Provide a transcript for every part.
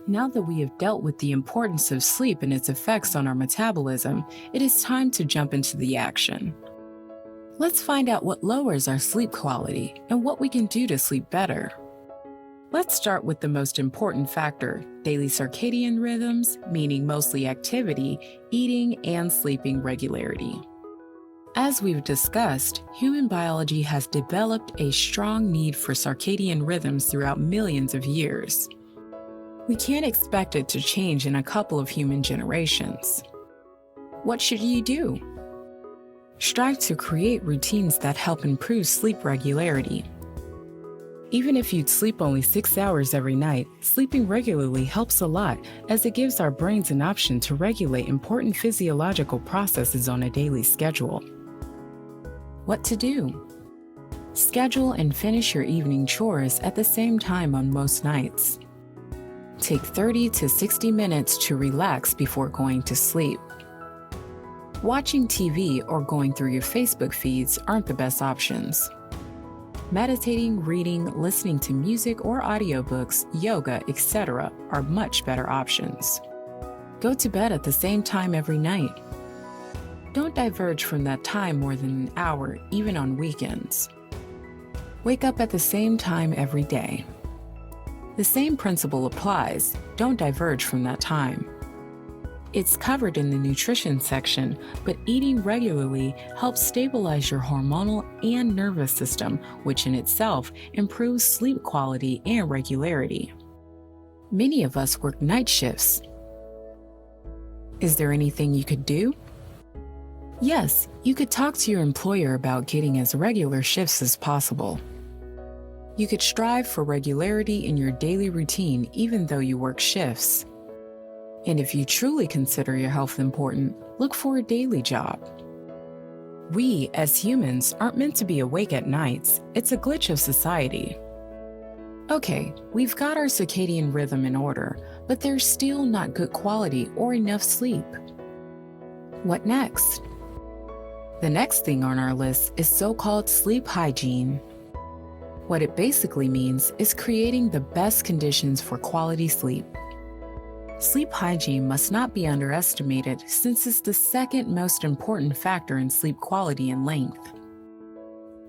Now that we have dealt with the importance of sleep and its effects on our metabolism, it is time to jump into the action. Let's find out what lowers our sleep quality and what we can do to sleep better. Let's start with the most important factor, daily circadian rhythms, meaning mostly activity, eating, and sleeping regularity. As we've discussed, human biology has developed a strong need for circadian rhythms throughout millions of years. We can't expect it to change in a couple of human generations. What should you do? Strive to create routines that help improve sleep regularity. Even if you'd sleep only 6 hours every night, sleeping regularly helps a lot as it gives our brains an option to regulate important physiological processes on a daily schedule. What to do? Schedule and finish your evening chores at the same time on most nights. Take 30 to 60 minutes to relax before going to sleep. Watching TV or going through your Facebook feeds aren't the best options. Meditating, reading, listening to music or audiobooks, yoga, etc. are much better options. Go to bed at the same time every night. Don't diverge from that time more than an hour, even on weekends. Wake up at the same time every day. The same principle applies. Don't diverge from that time. It's covered in the nutrition section, but eating regularly helps stabilize your hormonal and nervous system, which in itself improves sleep quality and regularity. Many of us work night shifts. Is there anything you could do? Yes, you could talk to your employer about getting as regular shifts as possible. You could strive for regularity in your daily routine even though you work shifts. And if you truly consider your health important, look for a daily job. We, as humans, aren't meant to be awake at nights. It's a glitch of society. Okay, we've got our circadian rhythm in order, but there's still not good quality or enough sleep. What next? The next thing on our list is so-called sleep hygiene. What it basically means is creating the best conditions for quality sleep. Sleep hygiene must not be underestimated since it's the second most important factor in sleep quality and length.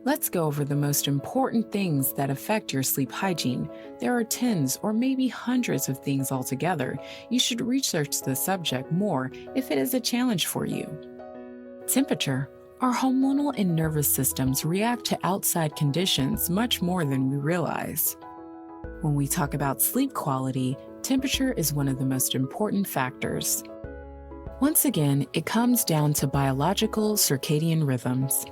Let's go over the most important things that affect your sleep hygiene. There are tens or maybe hundreds of things altogether. You should research the subject more if it is a challenge for you. Temperature. Our hormonal and nervous systems react to outside conditions much more than we realize. When we talk about sleep quality, temperature is one of the most important factors. Once again, it comes down to biological circadian rhythms.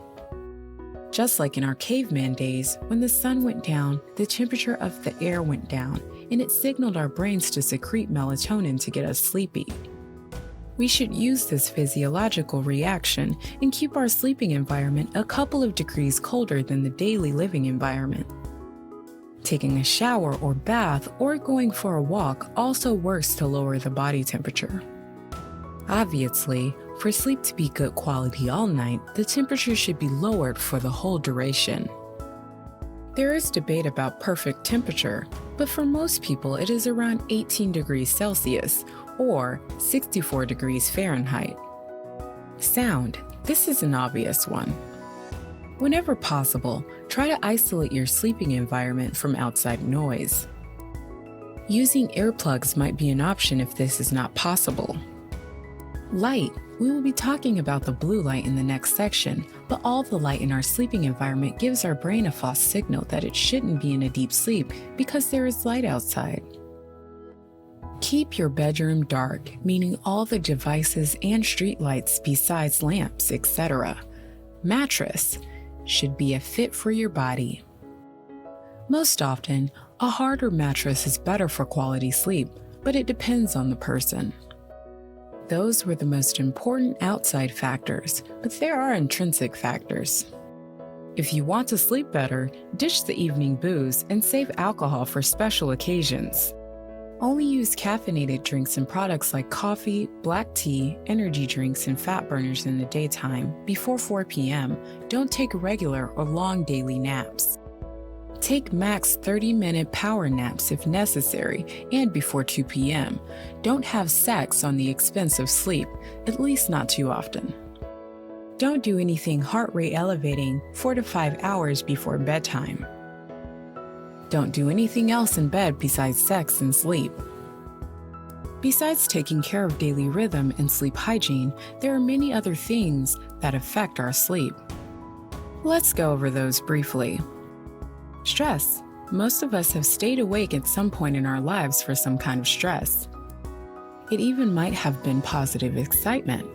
Just like in our caveman days, when the sun went down, the temperature of the air went down, and it signaled our brains to secrete melatonin to get us sleepy. We should use this physiological reaction and keep our sleeping environment a couple of degrees colder than the daily living environment. Taking a shower or bath or going for a walk also works to lower the body temperature. Obviously, for sleep to be good quality all night, the temperature should be lowered for the whole duration. There is debate about perfect temperature, but for most people it is around 18 degrees Celsius or 64 degrees Fahrenheit. Sound. This is an obvious one. Whenever possible, try to isolate your sleeping environment from outside noise. Using earplugs might be an option if this is not possible. Light. We will be talking about the blue light in the next section, but all the light in our sleeping environment gives our brain a false signal that it shouldn't be in a deep sleep because there is light outside. Keep your bedroom dark, meaning all the devices and street lights besides lamps, etc. Mattress should be a fit for your body. Most often, a harder mattress is better for quality sleep, but it depends on the person. Those were the most important outside factors, but there are intrinsic factors. If you want to sleep better, ditch the evening booze and save alcohol for special occasions. Only use caffeinated drinks and products like coffee, black tea, energy drinks, and fat burners in the daytime before 4 p.m. Don't take regular or long daily naps. Take max 30-minute power naps if necessary and before 2 p.m. Don't have sex on the expense of sleep, at least not too often. Don't do anything heart rate elevating 4 to 5 hours before bedtime. Don't do anything else in bed besides sex and sleep. Besides taking care of daily rhythm and sleep hygiene, there are many other things that affect our sleep. Let's go over those briefly. Stress. Most of us have stayed awake at some point in our lives for some kind of stress. It even might have been positive excitement.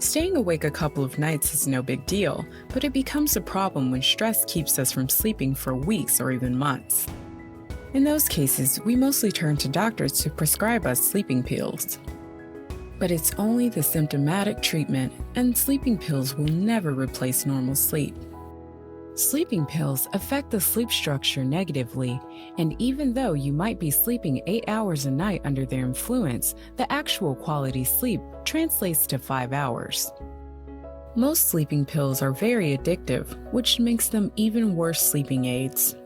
Staying awake a couple of nights is no big deal, but it becomes a problem when stress keeps us from sleeping for weeks or even months. In those cases, we mostly turn to doctors to prescribe us sleeping pills. But it's only the symptomatic treatment, and sleeping pills will never replace normal sleep. Sleeping pills affect the sleep structure negatively, and even though you might be sleeping 8 hours a night under their influence, the actual quality sleep translates to 5 hours. Most sleeping pills are very addictive, which makes them even worse sleeping aids.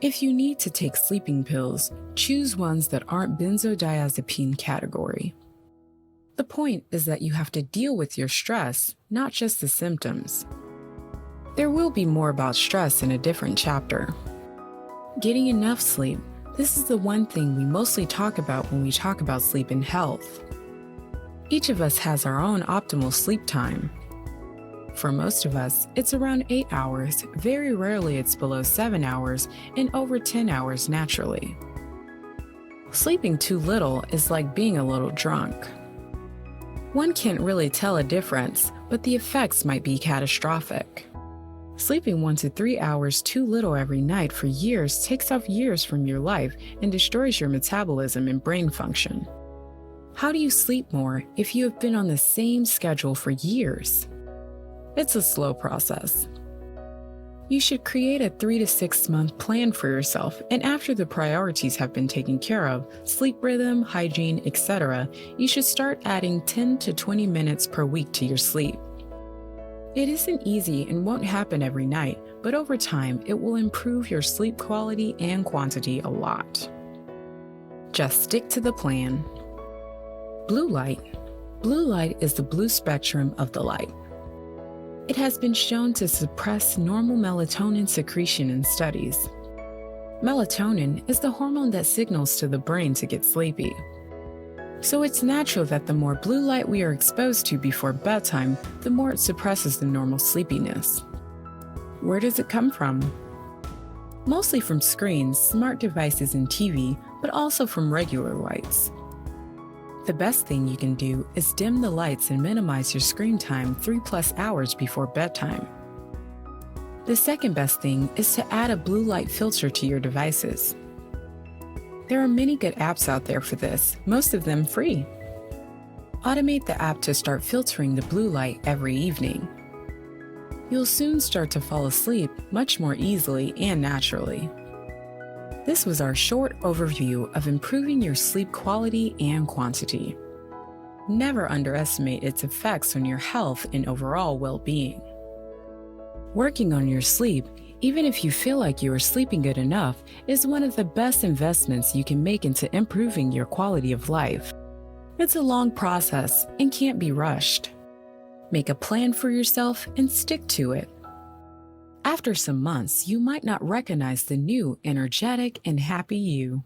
If you need to take sleeping pills, choose ones that aren't benzodiazepine category. The point is that you have to deal with your stress, not just the symptoms. There will be more about stress in a different chapter. Getting enough sleep. This is the one thing we mostly talk about when we talk about sleep and health. Each of us has our own optimal sleep time. For most of us, it's around 8 hours, very rarely it's below 7 hours, and over 10 hours naturally. Sleeping too little is like being a little drunk. One can't really tell a difference, but the effects might be catastrophic. Sleeping 1 to 3 hours too little every night for years takes off years from your life and destroys your metabolism and brain function. How do you sleep more if you have been on the same schedule for years? It's a slow process. You should create a 3 to 6 month plan for yourself, and after the priorities have been taken care of, sleep rhythm, hygiene, etc., you should start adding 10 to 20 minutes per week to your sleep. It isn't easy and won't happen every night, but over time, it will improve your sleep quality and quantity a lot. Just stick to the plan. Blue light. Blue light is the blue spectrum of the light. It has been shown to suppress normal melatonin secretion in studies. Melatonin is the hormone that signals to the brain to get sleepy. So it's natural that the more blue light we are exposed to before bedtime, the more it suppresses the normal sleepiness. Where does it come from? Mostly from screens, smart devices, and TV, but also from regular lights. The best thing you can do is dim the lights and minimize your screen time 3+ hours before bedtime. The second best thing is to add a blue light filter to your devices. There are many good apps out there for this, most of them free. Automate the app to start filtering the blue light every evening. You'll soon start to fall asleep much more easily and naturally. This was our short overview of improving your sleep quality and quantity. Never underestimate its effects on your health and overall well-being. Working on your sleep, even if you feel like you are sleeping good enough, is one of the best investments you can make into improving your quality of life. It's a long process and can't be rushed. Make a plan for yourself and stick to it. After some months, you might not recognize the new, energetic, and happy you.